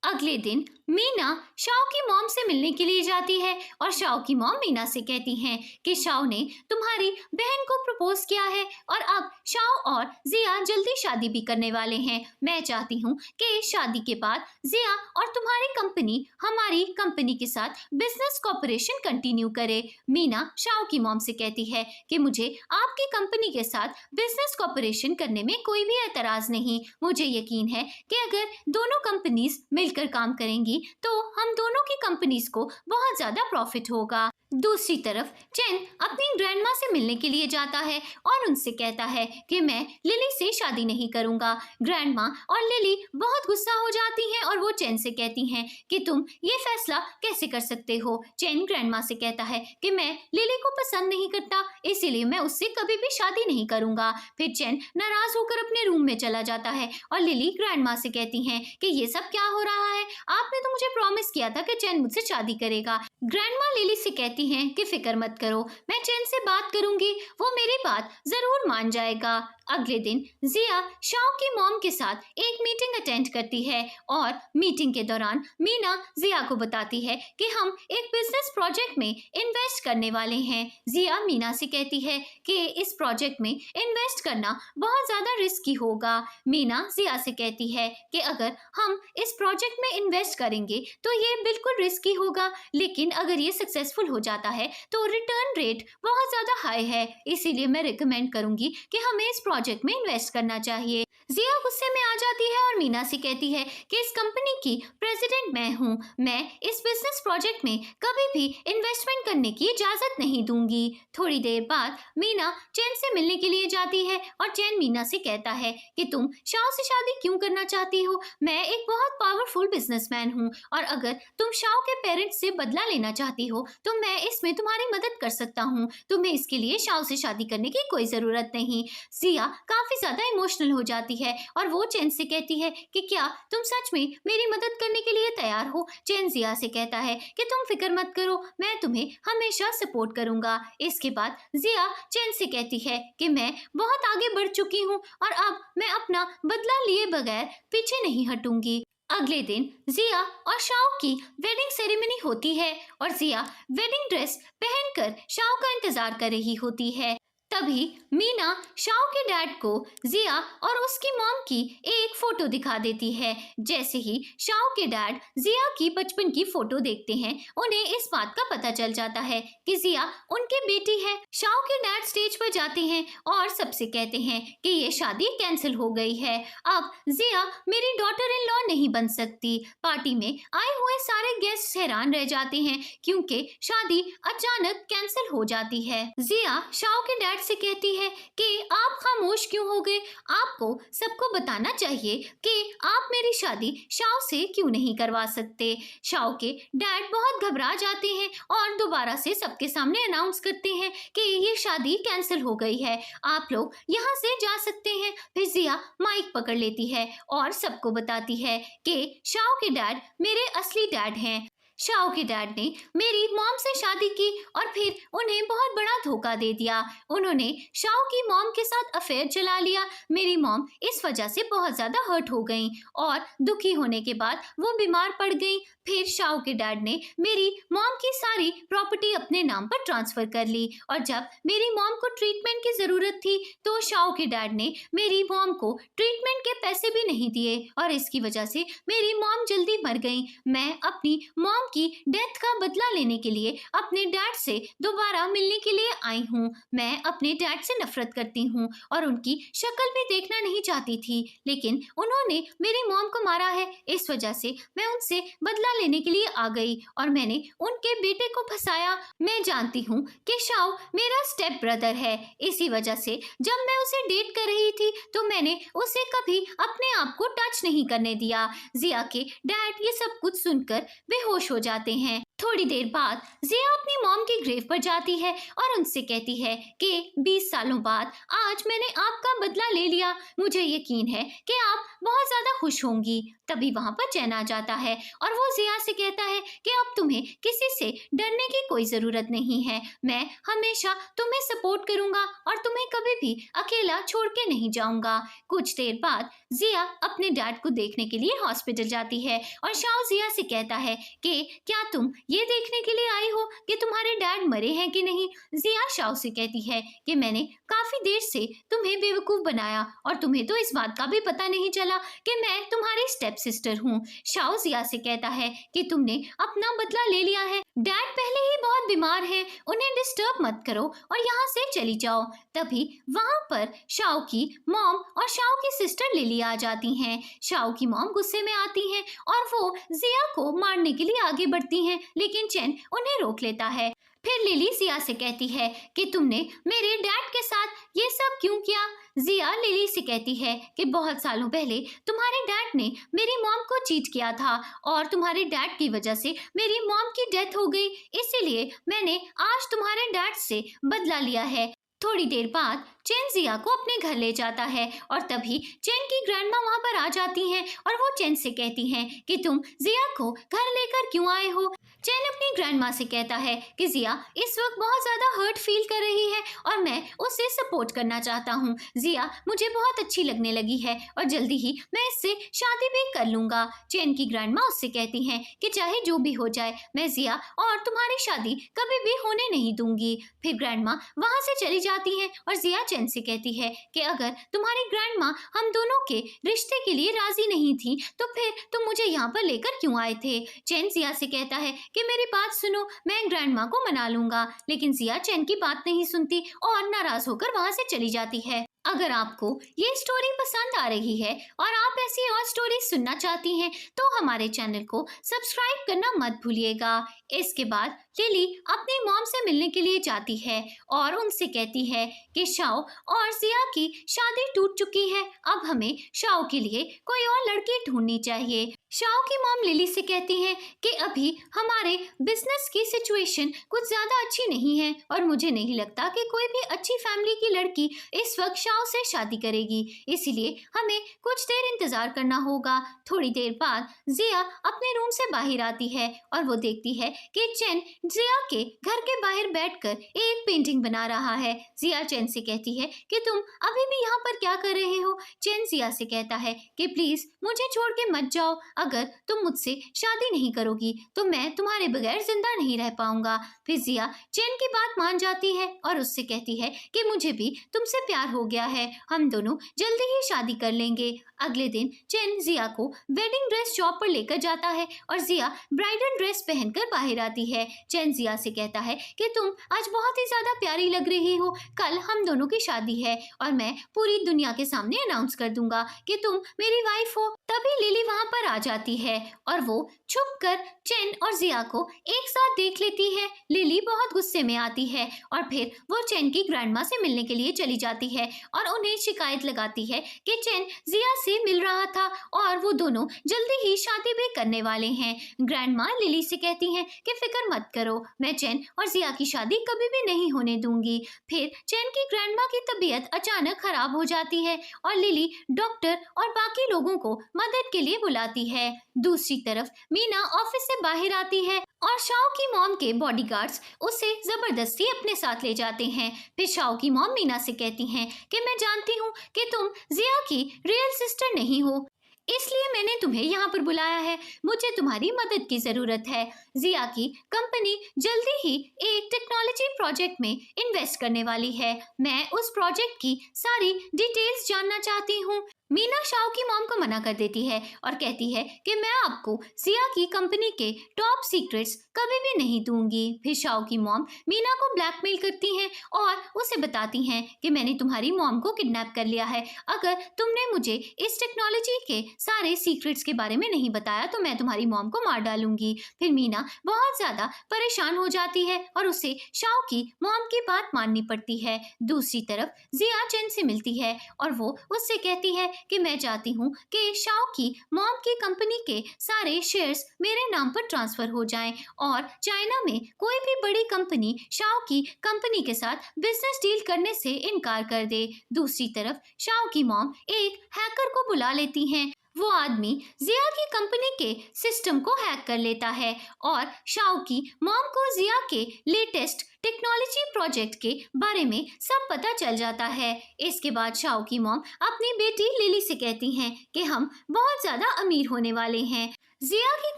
A: अगले दिन मीना शाओ की मॉम से मिलने के लिए जाती है और शाओ की मॉम मीना से कहती हैं कि शाओ ने तुम्हारी बहन को प्रपोज किया है और अब शाओ और जिया जल्दी शादी भी करने वाले हैं। मैं चाहती हूँ कि शादी के बाद जिया और तुम्हारी कंपनी हमारी कंपनी के साथ बिजनेस कॉपरेशन कंटिन्यू करे। मीना शाओ की मॉम से कहती है कि मुझे आपकी कंपनी के साथ बिजनेस कॉपरेशन करने में कोई भी एतराज नहीं। मुझे यकीन है कि अगर दोनों कंपनीज मिलकर काम करेंगी तो हम दोनों की कंपनीज को बहुत ज्यादा प्रॉफिट होगा। दूसरी तरफ चेन अपनी ग्रैंडमा से मिलने के लिए जाता है और उनसे कहता है कि मैं लिली से शादी नहीं करूंगा। ग्रैंडमा और लिली बहुत गुस्सा हो जाती हैं और वो चेन से कहती हैं कि तुम ये फैसला कैसे कर सकते हो। चेन ग्रैंडमा से कहता है कि मैं लिली को पसंद नहीं करता, इसीलिए मैं उससे कभी भी शादी नहीं करूंगा। फिर चेन नाराज होकर अपने रूम में चला जाता है और लिली ग्रैंडमा से कहती हैं कि ये सब क्या हो रहा है? आपने तो मुझे प्रॉमिस किया था कि चेन मुझसे शादी करेगा। ग्रैंडमा लिली से कहती हैं कि फिक्र मत करो, मैं चेन से बात करूंगी, वो मेरी बात जरूर मान जाएगा। अगले दिन जिया शाओ की मॉम के साथ एक मीटिंग अटेंड करती है और मीटिंग के दौरान मीना जिया को बताती है कि हम एक बिजनेस प्रोजेक्ट में इन्वेस्ट करने वाले हैं। जिया मीना से कहती है कि इस प्रोजेक्ट में इन्वेस्ट करना बहुत ज्यादा रिस्की होगा। मीना जिया से कहती है कि अगर हम इस प्रोजेक्ट में इन्वेस्ट करेंगे तो ये बिल्कुल रिस्की होगा, लेकिन अगर ये सक्सेसफुल हो जाता है तो रिटर्न रेट बहुत ज्यादा हाई है, इसीलिए मैं रिकमेंड करूंगी कि हमें इस प्रोजेक्ट में इन्वेस्ट करना चाहिए। जिया गुस्से में आ जाती है और मीना से कहती है कि इस कंपनी की प्रेसिडेंट मैं हूँ, मैं इस बिजनेस प्रोजेक्ट में कभी भी इन्वेस्टमेंट करने की इजाजत नहीं दूंगी। थोड़ी देर बाद मीना चैन से मिलने के लिए जाती है और चैन मीना से कहता है कि तुम शाओ से शादी क्यों करना चाहती हो? मैं एक बहुत पावरफुल बिजनेसमैन हूँ और अगर तुम शाओ के पेरेंट्स से बदला लेना चाहती हो तो मैं इसमें तुम्हारी मदद कर सकता हूँ। तुम्हें इसके लिए शाओ से शादी करने की कोई जरूरत नहीं। जिया काफी ज्यादा इमोशनल हो जाती है और वो चेन से कहती है कि क्या तुम सच में मेरी मदद करने के लिए तैयार हो? चेन जिया से कहता है कि तुम फिक्र मत करो, मैं तुम्हें हमेशा सपोर्ट करूंगा। इसके बाद जिया चेन से कहती है कि मैं बहुत आगे बढ़ चुकी हूँ और अब मैं अपना बदला लिए बगैर पीछे नहीं हटूंगी। अगले दिन जिया और शाओ की वेडिंग सेरेमनी होती है और जिया वेडिंग ड्रेस पहनकर शाओ का इंतजार कर रही होती है। तभी मीना शाओ के डैड को जिया और उसकी मॉम की एक फोटो दिखा देती है। जैसे ही शाओ के डैड जिया की बचपन की फोटो देखते हैं उन्हें इस बात का पता चल जाता है कि जिया उनकी बेटी है। शाओ के डैड स्टेज पर जाते हैं और सबसे कहते हैं कि ये शादी कैंसिल हो गई है, अब जिया मेरी डॉटर इन लॉ नहीं बन सकती। पार्टी में आए हुए सारे गेस्ट हैरान रह जाते हैं क्योंकि शादी अचानक कैंसिल हो जाती है। जिया शाओ के डैड से कहती है कि आप खामोश क्यों हो गए? आपको सबको बताना चाहिए कि आप मेरी शादी शाओ से क्यों नहीं करवा सकते। शाओ के डैड बहुत घबरा जाते हैं और दोबारा से सबके सामने अनाउंस करते हैं कि ये शादी कैंसिल हो गई है, आप लोग यहाँ से जा सकते हैं। फिर जिया माइक पकड़ लेती है और सबको बताती है कि शाओ के डैड मेरे असली डैड हैं। शाओ के डैड ने मेरी मॉम से शादी की और फिर उन्हें बहुत बड़ा धोखा दे दिया। उन्होंने शाओ की मॉम के साथ अफेयर चला लिया। मेरी मॉम इस वजह से बहुत ज्यादा हर्ट हो गई और दुखी होने के बाद वो बीमार पड़ गई। फिर शाओ के डैड ने मेरी मॉम की सारी प्रॉपर्टी अपने नाम पर ट्रांसफर कर ली और जब मेरी मॉम को ट्रीटमेंट की जरूरत थी तो शाओ के डैड ने मेरी मॉम को ट्रीटमेंट के पैसे भी नहीं दिए और इसकी वजह से मेरी मॉम जल्दी मर गई। मैं अपनी मॉम की डेथ का बदला लेने के लिए अपने डैड से दोबारा मिलने के लिए आई हूँ। मैं अपने डैड से नफरत करती हूँ और उनकी शक्ल भी देखना नहीं चाहती थी, लेकिन उन्होंने मेरी मॉम को मारा है। इस वजह से मैं उनसे बदला लेने के लिए आ गई और मैंने उनके बेटे को फंसाया। मैं जानती हूँ कि शाओ मेरा स्टेप ब्रदर है, इसी वजह से जब मैं उसे डेट कर रही थी तो मैंने उसे कभी अपने आप को टच नहीं करने दिया। जिया के डैड ये सब कुछ सुनकर बेहोश हो जाते हैं। थोड़ी देर बाद जिया अपनी मॉम की ग्रेव पर जाती है और उनसे कहती है कि 20 सालों बाद आज मैंने आपका बदला ले लिया। मुझे यकीन है कि आप बहुत ज्यादा खुश होंगी। तभी वहां पर चैन आ जाता है और वो जिया से कहता है कि अब तुम्हें किसी से डरने की कोई जरूरत नहीं है। मैं हमेशा तुम्हें सपोर्ट करूंगा और तुम्हें कभी भी अकेला छोड़ के नहीं जाऊंगा। कुछ देर बाद जिया अपने डैड को देखने के लिए हॉस्पिटल जाती है और शाओ जिया से कहता है कि क्या तुम ये देखने के लिए आई हो कि तुम्हारे डैड मरे हैं कि नहीं। जिया शाओ से कहती है कि मैंने काफी देर से तुम्हें बेवकूफ बनाया और तुम्हें तो इस बात का भी पता नहीं चला कि मैं तुम्हारी स्टेप सिस्टर हूँ। शाओ जिया से कहता है कि तुमने अपना बदला ले लिया है। डैड पहले ही बहुत बीमार हैं, उन्हें डिस्टर्ब मत करो और यहाँ से चली जाओ। तभी वहाँ पर शाओ की मॉम और शाओ की सिस्टर लिली आ जाती हैं। शाओ की मॉम गुस्से में आती हैं और वो जिया को मारने के लिए आगे बढ़ती हैं, लेकिन चैन उन्हें रोक लेता है। फिर लिली जिया से कहती है कि तुमने मेरे डैड के साथ ये सब क्यों किया। जिया लिली से कहती है कि बहुत सालों पहले तुम्हारे डैड ने मेरी मॉम को चीट किया था और तुम्हारे डैड की वजह से मेरी मॉम की डेथ हो गई, इसीलिए मैंने आज तुम्हारे डैड से बदला लिया है। थोड़ी देर बाद चैन जिया को अपने घर ले जाता है और तभी चैन की ग्रैंडमा वहां पर आ जाती हैं और वो चैन से कहती हैं कि तुम जिया को घर लेकर क्यों आए हो। चैन अपनी ग्रैंडमा से कहता है कि जिया इस वक्त बहुत ज्यादा हर्ट फील कर रही है और मैं उसे सपोर्ट करना चाहता हूँ। जिया मुझे बहुत अच्छी लगने लगी है और जल्दी ही मैं इससे शादी भी कर लूंगा। चैन की ग्रैंडमा उससे कहती हैं कि चाहे जो भी हो जाए मैं जिया और तुम्हारी शादी कभी भी होने नहीं दूंगी। फिर ग्रैंडमा वहां से चली जाती हैं और जिया चैन से कहती है कि अगर तुम्हारी ग्रैंडमा हम दोनों के रिश्ते के लिए राजी नहीं थी तो फिर तुम मुझे यहाँ पर लेकर क्यों आए थे। चैन जिया से कहता है कि मेरी बात सुनो, मैं ग्रैंडमा को मना लूंगा, लेकिन जिया चैन की बात नहीं सुनती और नाराज होकर वहां से चली जाती है। अगर आपको ये स्टोरी पसंद आ रही है और आप ऐसी और स्टोरी सुनना चाहती हैं तो हमारे चैनल को सब्सक्राइब करना मत भूलिएगा। इसके बाद लिली अपनी मॉम से मिलने के लिए जाती है और उनसे कहती है कि शाओ और जिया की शादी टूट चुकी है, अब हमें शाओ के लिए कोई और लड़की ढूंढनी चाहिए। शाओ की मॉम लिली से कहती हैं कि अभी हमारे बिजनेस की सिचुएशन कुछ ज्यादा अच्छी नहीं है और मुझे नहीं लगता कि कोई भी अच्छी फैमिली की लड़की इस वक्त शाओ से शादी करेगी, इसीलिए हमें कुछ देर इंतजार करना होगा। थोड़ी देर बाद जिया अपने रूम से बाहर आती है और वो देखती है कि चैन जिया के घर के बाहर बैठकर एक पेंटिंग बना रहा है। जिया चैन से कहती है कि तुम अभी भी यहाँ पर क्या कर रहे हो। चैन जिया से कहता है कि प्लीज मुझे छोड़ के मत जाओ, अगर तुम मुझसे शादी नहीं करोगी तो मैं तुम्हारे बगैर जिंदा नहीं रह पाऊंगा। फिर जिया चैन की बात मान जाती है और उससे कहती है कि मुझे भी तुमसे प्यार हो गया है, हम दोनों जल्दी ही शादी कर लेंगे। अगले दिन चैन जिया को वेडिंग ड्रेस शॉप पर लेकर जाता है और जिया ब्राइडल ड्रेस पहनकर बाहर आती है। चैन जिया से कहता है कि तुम आज बहुत ही ज्यादा प्यारी लग रही हो, कल हम दोनों की शादी है और मैं पूरी दुनिया के सामने अनाउंस कर दूंगा कि तुम मेरी वाइफ हो। तभी लिली वहां पर आ जाती है और वो छुपकर चैन और जिया को एक साथ देख लेती है। लिली बहुत गुस्से में आती है और फिर वो चैन की ग्रैंडमा से मिलने के लिए चली जाती है और उन्हें शिकायत लगाती है कि चैन जिया से से मिल रहा था और वो दोनों जल्दी ही शादी भी करने वाले हैं। ग्रैंडमा लिली से कहती हैं कि फिक्र मत करो, मैं चैन और जिया की शादी कभी भी नहीं होने दूंगी। फिर चैन की ग्रैंडमा की तबीयत अचानक खराब हो जाती है और लिली डॉक्टर और बाकी लोगों को मदद के लिए बुलाती है। दूसरी तरफ मीना ऑफिस से बाहर आती है और शाओ की मॉम के बॉडीगार्ड्स उसे जबरदस्ती अपने साथ ले जाते हैं। फिर शाओ की मॉम मीना से कहती हैं कि मैं जानती हूँ कि तुम जिया की रियल सिस्टर नहीं हो, इसलिए मैंने तुम्हें यहाँ पर बुलाया है। मुझे तुम्हारी मदद की जरूरत है। जिया की कंपनी जल्दी ही एक टेक्नोलॉजी प्रोजेक्ट में इन्वेस्ट करने वाली है। मैं उस प्रोजेक्ट की सारी डिटेल्स जानना चाहती हूँ। मीना शाओ की मॉम को मना कर देती है और कहती है कि मैं आपको जिया की कंपनी के टॉप सीक्रेट्स कभी भी नहीं दूंगी। फिर शाओ की मॉम मीना को ब्लैकमेल करती हैं और उसे बताती हैं कि मैंने तुम्हारी मॉम को किडनैप कर लिया है। अगर तुमने मुझे इस टेक्नोलॉजी के सारे सीक्रेट्स के बारे में नहीं बताया तो मैं तुम्हारी मॉम को मार डालूंगी। फिर मीना बहुत ज्यादा परेशान हो जाती है और उसे शाओ की मॉम की बात माननी पड़ती है। दूसरी तरफ जिया चैन से मिलती है और वो उससे कहती है कि मैं चाहती हूँ कि शाओ की मॉम की कंपनी के सारे शेयर्स मेरे नाम पर ट्रांसफर हो जाएं और चाइना में कोई भी बड़ी कंपनी शाओ की कंपनी के साथ बिजनेस डील करने से इनकार कर दे। दूसरी तरफ शाओ की मॉम एक हैकर को बुला लेती हैं। वो आदमी जिया की कंपनी के सिस्टम को हैक कर लेता है और शाओ की मॉम को जिया के लेटेस्ट टेक्नोलॉजी प्रोजेक्ट के बारे में सब पता चल जाता है। इसके बाद शाओ की मॉम अपनी बेटी लिली से कहती हैं कि हम बहुत ज्यादा अमीर होने वाले हैं। जिया की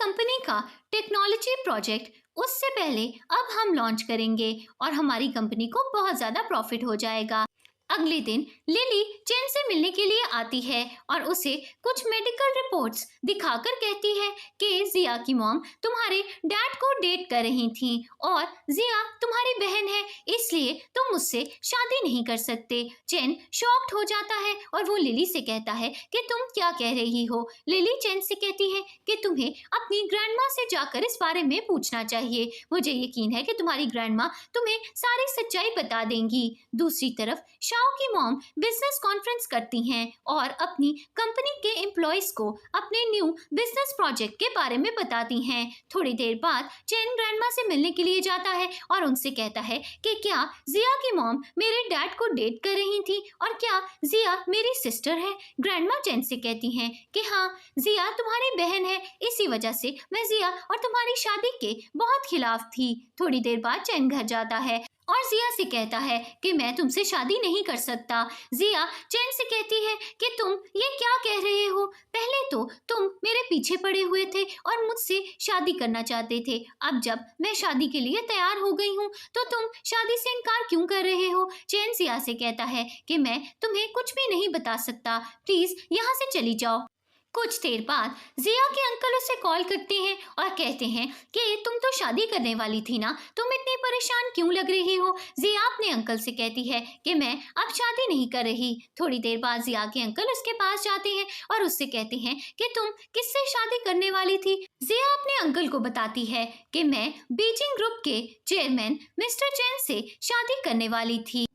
A: कंपनी का टेक्नोलॉजी प्रोजेक्ट उससे पहले अब हम लॉन्च करेंगे और हमारी कंपनी को बहुत ज्यादा प्रॉफिट हो जाएगा। अगले दिन लिली चैन से मिलने के लिए आती है और उसे कुछ मेडिकल रिपोर्ट्स दिखाकर कहती है कि जिया की मॉम तुम्हारे डैड को डेट कर रही थी और जिया तुम्हारी बहन है, इसलिए तुम मुझसे शादी नहीं कर सकते। चैन शॉक्ड हो जाता है और वो लिली से कहता है कि तुम क्या कह रही हो। लिली चैन से कहती है कि तुम्हें अपनी ग्रैंडमा से जाकर इस बारे में पूछना चाहिए। मुझे यकीन है कि तुम्हारी ग्रैंडमा तुम्हें सारी सच्चाई बता देंगी। दूसरी तरफ शाओ की मॉम बिजनेस कॉन्फ्रेंस करती हैं और अपनी कंपनी के एम्प्लॉयज को अपने न्यू बिजनेस प्रोजेक्ट के बारे में बताती हैं। थोड़ी देर बाद चैन ग्रैंडमा से मिलने के लिए जाता है और उनसे कहता है कि क्या जिया की मॉम मेरे डैड को डेट कर रही थी और क्या जिया मेरी सिस्टर है। ग्रैंडमा चैन से कहती हैं कि हाँ, जिया तुम्हारी बहन है, इसी वजह से मैं जिया और तुम्हारी शादी के बहुत खिलाफ थी। थोड़ी देर बाद चैन घर जाता है और जिया से कहता है कि मैं तुमसे शादी नहीं कर सकता। जिया चैन से कहती है कि तुम ये क्या कह रहे हो, पहले तो तुम मेरे पीछे पड़े हुए थे और मुझसे शादी करना चाहते थे, अब जब मैं शादी के लिए तैयार हो गई हूँ तो तुम शादी से इनकार क्यों कर रहे हो। चैन जिया से कहता है कि मैं तुम्हें कुछ भी नहीं बता सकता, प्लीज यहाँ से चली जाओ। कुछ देर बाद जिया के अंकल उसे कॉल करते हैं और कहते हैं कि तुम तो शादी करने वाली थी ना, तुम इतनी परेशान क्यों लग रही हो। जिया अपने अंकल से कहती है कि मैं अब शादी नहीं कर रही। थोड़ी देर बाद जिया के अंकल उसके पास जाते हैं और उससे कहते हैं कि तुम किससे शादी करने वाली थी। जिया अपने अंकल को बताती है कि मैं बीजिंग ग्रुप के चेयरमैन मिस्टर चैन से शादी करने वाली थी।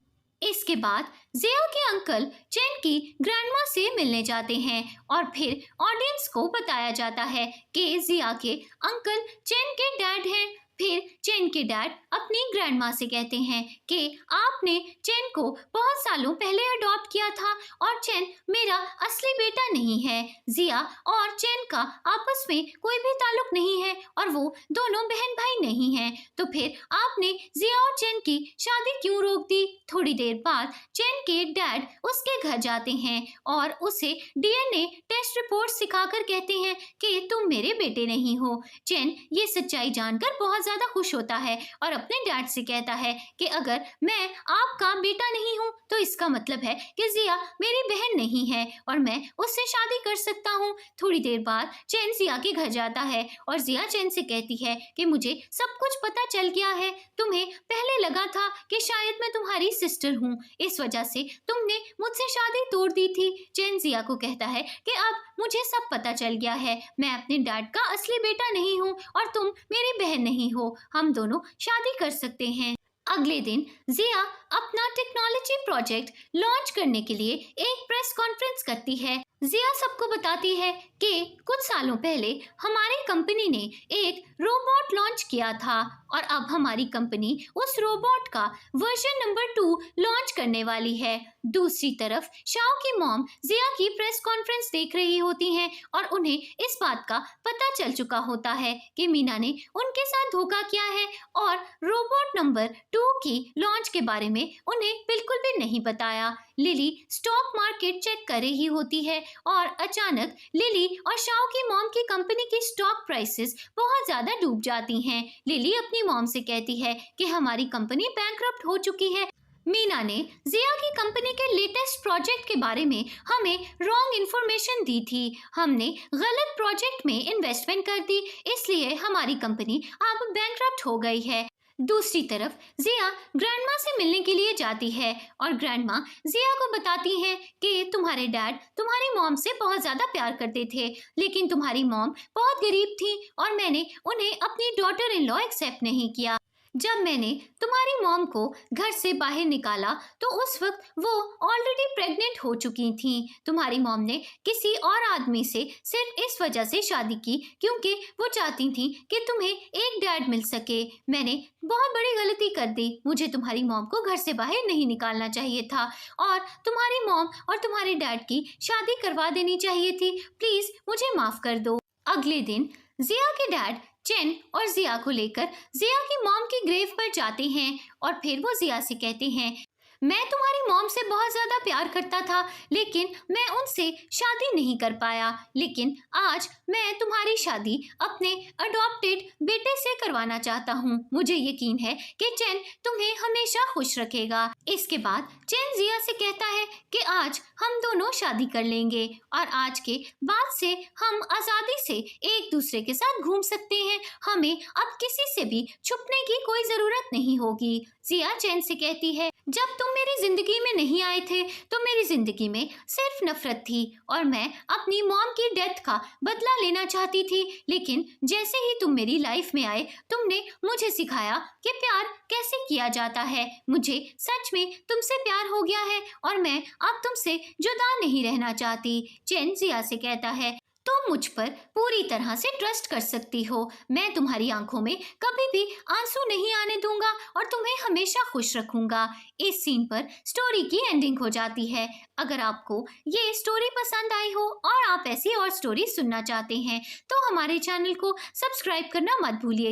A: इसके बाद जिया के अंकल चैन की ग्रैंडमा से मिलने जाते हैं और फिर ऑडियंस को बताया जाता है कि जिया के अंकल चैन के डैड हैं। फिर चैन के डैड अपनी ग्रैंडमा से कहते हैं कि आपने चैन को बहुत सालों पहले अडॉप्ट किया था और चैन मेरा असली बेटा नहीं है। जिया और चैन का आपस में कोई भी ताल्लुक नहीं है और वो दोनों बहन भाई नहीं हैं। तो फिर आपने जिया और चैन की शादी क्यों रोक दी। थोड़ी देर बाद चैन के डैड उसके घर जाते हैं और उसे डीएनए टेस्ट रिपोर्ट सिखाकर कहते हैं कि तुम मेरे बेटे नहीं हो। चैन ये सच्चाई जानकर बहुत ज्यादा खुश होता है और अपने डैड से कहता है कि अगर मैं आपका बेटा नहीं हूँ तो इसका मतलब है कि जिया मेरी बहन नहीं है और मैं उससे शादी कर सकता हूँ। थोड़ी देर बाद चैन जिया के घर जाता है और जिया चैन से कहती है कि मुझे सब कुछ पता चल गया है, तुम्हें पहले लगा था कि शायद मैं तुम्हारी सिस्टर हूँ, इस वजह से तुमने मुझसे शादी तोड़ दी थी। चैन जिया को कहता है कि अब मुझे सब पता चल गया है, मैं अपने डैड का असली बेटा नहीं हूँ और तुम मेरी बहन नहीं हो, हम दोनों शादी कर सकते हैं। अगले दिन जिया अपना टेक्नोलॉजी प्रोजेक्ट लॉन्च करने के लिए एक प्रेस कॉन्फ्रेंस करती है जिया सबको बताती है कि कुछ सालों पहले हमारी कंपनी ने एक रोबोट लॉन्च किया था और अब हमारी कंपनी उस रोबोट का वर्जन नंबर 2 लॉन्च करने वाली है। दूसरी तरफ शाओ की मॉम जिया की प्रेस कॉन्फ्रेंस देख रही होती हैं और उन्हें इस बात का पता चल चुका होता है कि मीना ने उनके साथ धोखा किया है और रोबोट नंबर 2 की लॉन्च के बारे में उन्हें बिल्कुल भी नहीं बताया। लिली स्टॉक मार्केट चेक कर रही होती है और अचानक लिली और शाओ की मॉम की कंपनी की स्टॉक प्राइसेस बहुत ज्यादा डूब जाती हैं। लिली अपनी मॉम से कहती है कि हमारी कंपनी बैंकरप्ट हो चुकी है। मीना ने जिया की कंपनी के लेटेस्ट प्रोजेक्ट के बारे में हमें रॉन्ग इन्फॉर्मेशन दी थी। हमने गलत प्रोजेक्ट में इन्वेस्टमेंट कर दी, इसलिए हमारी कंपनी अब बैंकरप्ट हो गई है। दूसरी तरफ जिया ग्रैंडमा से मिलने के लिए जाती है और ग्रैंडमा जिया को बताती हैं कि तुम्हारे डैड तुम्हारी मॉम से बहुत ज्यादा प्यार करते थे, लेकिन तुम्हारी मॉम बहुत गरीब थी और मैंने उन्हें अपनी डॉटर इन लॉ एक्सेप्ट नहीं किया। जब मैंने तुम्हारी मॉम को घर से बाहर निकाला तो उस वक्त वो ऑलरेडी प्रेग्नेंट हो चुकी थी। तुम्हारी मॉम ने किसी और आदमी से सिर्फ इस वजह से शादी की क्योंकि वो चाहती थी कि तुम्हें एक डैड मिल सके। मैंने बहुत बड़ी गलती कर दी, मुझे तुम्हारी मॉम को घर से बाहर नहीं निकालना चाहिए था और तुम्हारी मॉम और तुम्हारे डैड की शादी करवा देनी चाहिए थी। प्लीज मुझे माफ कर दो। अगले दिन जिया के डैड चेन और जिया को लेकर जिया की मॉम की ग्रेव पर जाते हैं और फिर वो जिया से कहते हैं, मैं तुम्हारी मॉम से बहुत ज्यादा प्यार करता था लेकिन मैं उनसे शादी नहीं कर पाया, लेकिन आज मैं तुम्हारी शादी अपने अडॉप्टेड बेटे से करवाना चाहता हूँ। मुझे यकीन है कि चेन तुम्हें हमेशा खुश रखेगा। इसके बाद चेन जिया से कहता है कि आज हम दोनों शादी कर लेंगे और आज के बाद से हम आजादी से एक दूसरे के साथ घूम सकते हैं। हमें अब किसी से भी छुपने की कोई जरूरत नहीं होगी। जिया चेन से कहती है, जब तुम मेरी जिंदगी में नहीं आए थे तो मेरी जिंदगी में सिर्फ नफरत थी और मैं अपनी मॉम की डेथ का बदला लेना चाहती थी, लेकिन जैसे ही तुम मेरी लाइफ में आए तुमने मुझे सिखाया कि प्यार कैसे किया जाता है। मुझे सच में तुमसे प्यार हो गया है और मैं अब तुमसे जुदा नहीं रहना चाहती। चेन जिया से कहता है, तुम मुझ पर पूरी तरह से ट्रस्ट कर सकती हो। मैं तुम्हारी आंखों में कभी भी आंसू नहीं आने दूंगा और तुम्हें हमेशा खुश रखूंगा। इस सीन पर स्टोरी की एंडिंग हो जाती है। अगर आपको ये स्टोरी पसंद आई हो और आप ऐसी और स्टोरी सुनना चाहते हैं तो हमारे चैनल को सब्सक्राइब करना मत भूलिए।